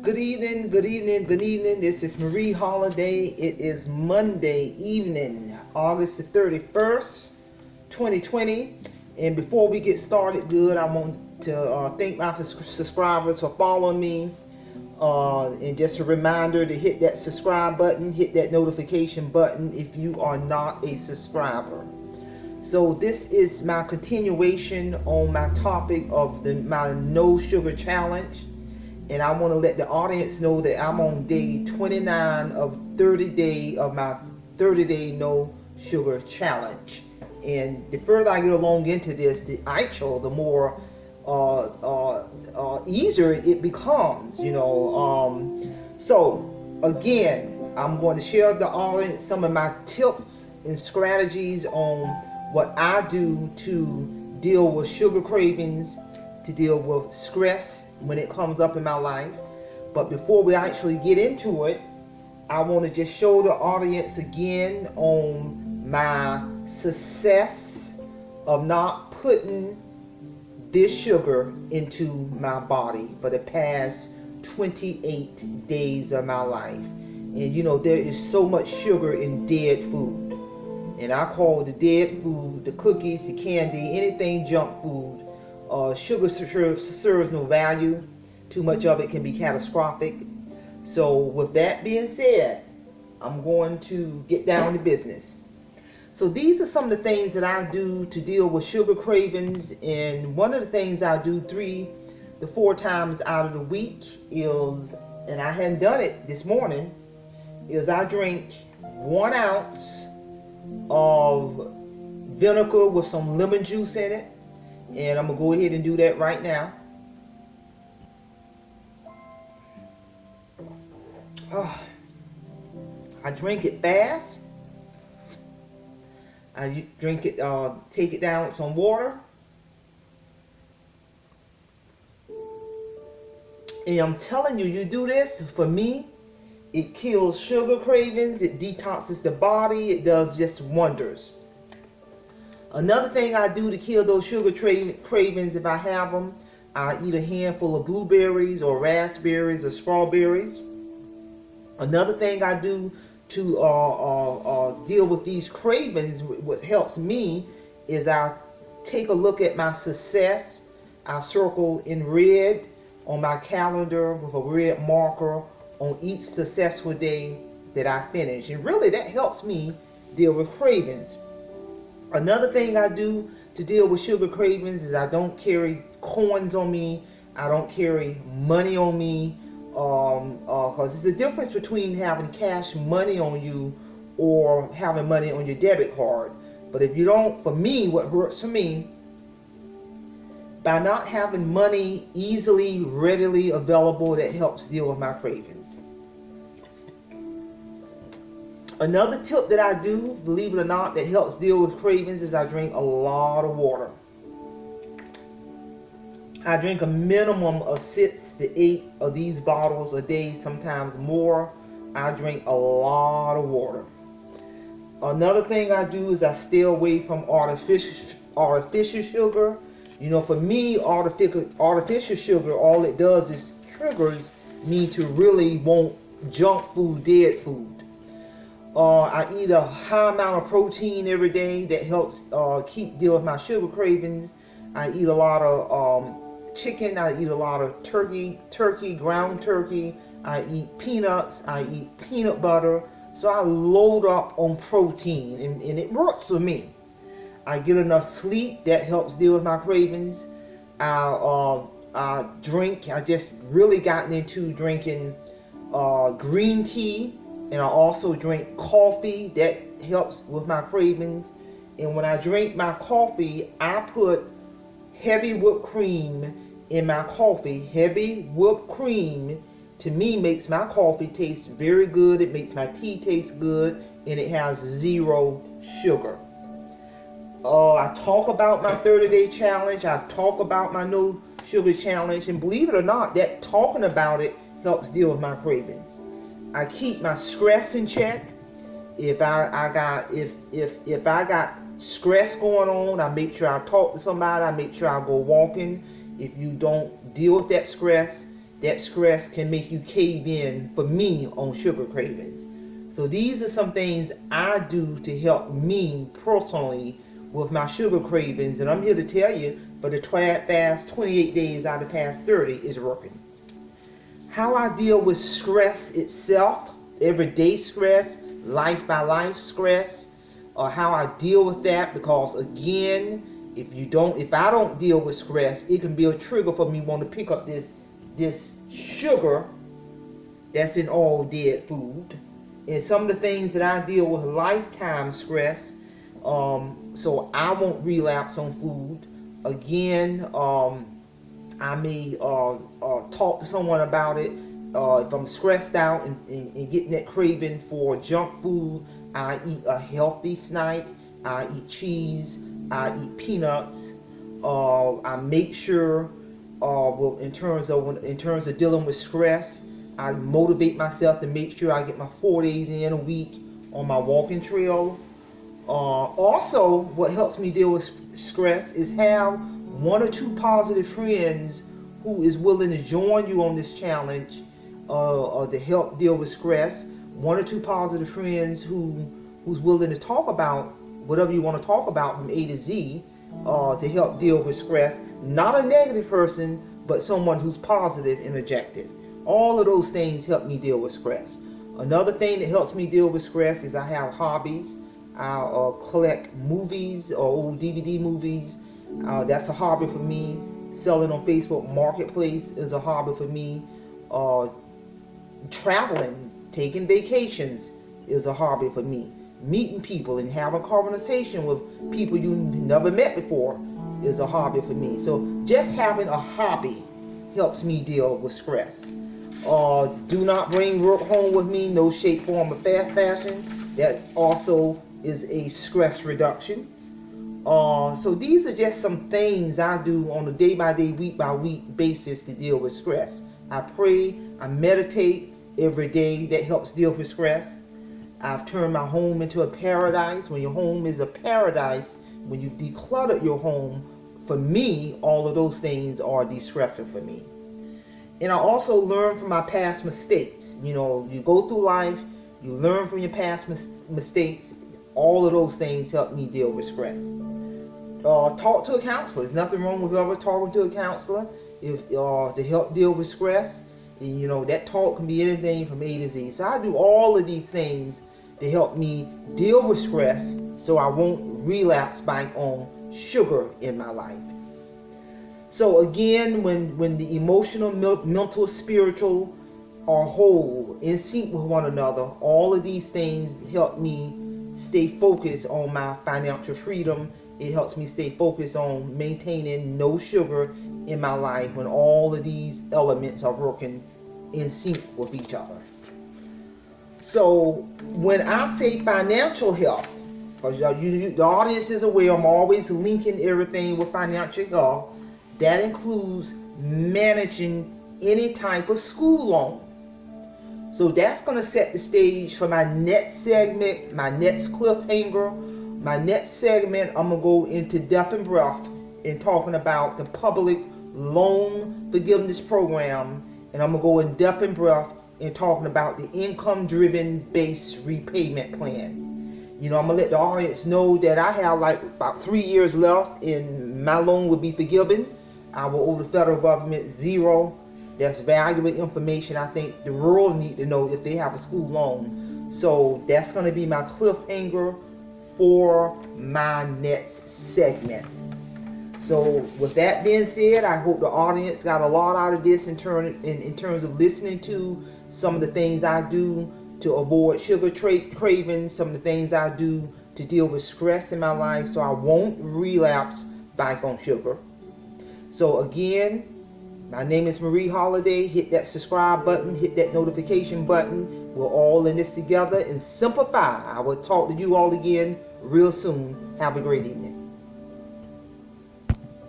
Good evening, good evening, good evening. This is Marie Holiday. It is Monday evening, August the 31st, 2020. And before we get started good, I want to thank my subscribers for following me. And just a reminder to hit that subscribe button, hit that notification button if you are not a subscriber. So this is my continuation on my topic of my no sugar challenge. And I want to let the audience know that I'm on day 29 of 30 of my 30-day no sugar challenge. And the further I get along into this, the more easier it becomes, So again, I'm going to share with the audience some of my tips and strategies on what I do to deal with sugar cravings, to deal with stress when it comes up in my life. But before we actually get into it, I want to just show the audience again on my success of not putting this sugar into my body for the past 28 days of my life. And there is so much sugar in dead food, and I call the dead food the cookies, the candy, anything junk food. Sugar serves no value. Too much of it can be catastrophic. So with that being said, I'm going to get down to business. So these are some of the things that I do to deal with sugar cravings. And one of the things I do 3 to 4 times out of the week is, and I hadn't done it this morning, is I drink 1 ounce of vinegar with some lemon juice in it. And I'm going to go ahead and do that right now. I drink it fast. I drink it, take it down with some water. And I'm telling you, you do this, for me, it kills sugar cravings, it detoxes the body, it does just wonders. Another thing I do to kill those sugar cravings, if I have them, I eat a handful of blueberries or raspberries or strawberries. Another thing I do to deal with these cravings, what helps me, is I take a look at my success. I circle in red on my calendar with a red marker on each successful day that I finish. And really that helps me deal with cravings. Another thing I do to deal with sugar cravings is I don't carry coins on me. I don't carry money on me. Because there's a difference between having cash money on you or having money on your debit card. But if you don't, for me, what works for me, by not having money easily, readily available, that helps deal with my cravings. Another tip that I do, believe it or not, that helps deal with cravings is I drink a lot of water. I drink a minimum of 6 to 8 of these bottles a day, sometimes more. I drink a lot of water. Another thing I do is I stay away from artificial sugar. For me, artificial sugar, all it does is triggers me to really want junk food, dead food. I eat a high amount of protein every day that helps deal with my sugar cravings. I eat a lot of chicken. I eat a lot of turkey, ground turkey. I eat peanuts. I eat peanut butter. So I load up on protein, and it works for me. I get enough sleep. That helps deal with my cravings. I drink. I just really gotten into drinking green tea. And I also drink coffee. That helps with my cravings. And when I drink my coffee, I put heavy whipped cream in my coffee. Heavy whipped cream, to me, makes my coffee taste very good. It makes my tea taste good. And it has 0 sugar. I talk about my 30-day challenge. I talk about my no sugar challenge. And believe it or not, that talking about it helps deal with my cravings. I keep my stress in check. If I got stress going on, I make sure I talk to somebody. I make sure I go walking. If you don't deal with that stress, that stress can make you cave in, for me, on sugar cravings. So these are some things I do to help me personally with my sugar cravings, and I'm here to tell you, for the fast 28 days out of the past 30 is working. How I deal with stress itself, everyday stress, life by life stress, or how I deal with that, because again, if I don't deal with stress, it can be a trigger for me want to pick up this sugar that's in all dead food. And some of the things that I deal with lifetime stress, so I won't relapse on food. Again, I may talk to someone about it. If I'm stressed out and getting that craving for junk food, I eat a healthy snack. I eat cheese. I eat peanuts. I make sure, well, in terms of dealing with stress, I motivate myself to make sure I get my 4 days in a week on my walking trail. Also, what helps me deal with stress is have 1 or 2 positive friends who is willing to join you on this challenge, to help deal with stress. 1 or 2 positive friends who's willing to talk about whatever you want to talk about from A to Z, to help deal with stress. Not a negative person, but someone who's positive and objective. All of those things help me deal with stress. Another thing that helps me deal with stress is I have hobbies. I collect movies or old DVD movies. That's a hobby for me. Selling on Facebook Marketplace is a hobby for me. Traveling, taking vacations is a hobby for me. Meeting people and having conversation with people you never met before is a hobby for me. So just having a hobby helps me deal with stress. Do not bring work home with me, no shape, form, or fashion. That also is a stress reduction. So these are just some things I do on a day-by-day, week-by-week basis to deal with stress. I pray, I meditate every day. That helps deal with stress. I've turned my home into a paradise. When your home is a paradise, when you declutter your home, for me, all of those things are de-stressor for me. And I also learn from my past mistakes. You know, you go through life, you learn from your past mistakes. All of those things help me deal with stress. Talk to a counselor. There's nothing wrong with ever talking to a counselor to help deal with stress. And, you know, that talk can be anything from A to Z. So I do all of these things to help me deal with stress so I won't relapse back on sugar in my life. So again, when the emotional, mental, spiritual are whole, in sync with one another, all of these things help me stay focused on my financial freedom. It helps me stay focused on maintaining no sugar in my life when all of these elements are working in sync with each other. So when I say financial health, because the audience is aware, I'm always linking everything with financial health. That includes managing any type of school loan. So that's going to set the stage for my next segment, my next cliffhanger. My next segment, I'm going to go into depth and breadth in talking about the public loan forgiveness program. And I'm going to go in depth and breadth in talking about the income-driven based repayment plan. You know, I'm going to let the audience know that I have like about 3 years left and my loan will be forgiven. I will owe the federal government zero. That's valuable information I think the world need to know if they have a school loan. So that's going to be my cliffhanger for my next segment. So with that being said, I hope the audience got a lot out of this in terms of listening to some of the things I do to avoid sugar cravings, some of the things I do to deal with stress in my life so I won't relapse back on sugar. So again, my name is Marie Holiday. Hit that subscribe button, hit that notification button. We're all in this together and simplify. I will talk to you all again real soon. Have a great evening.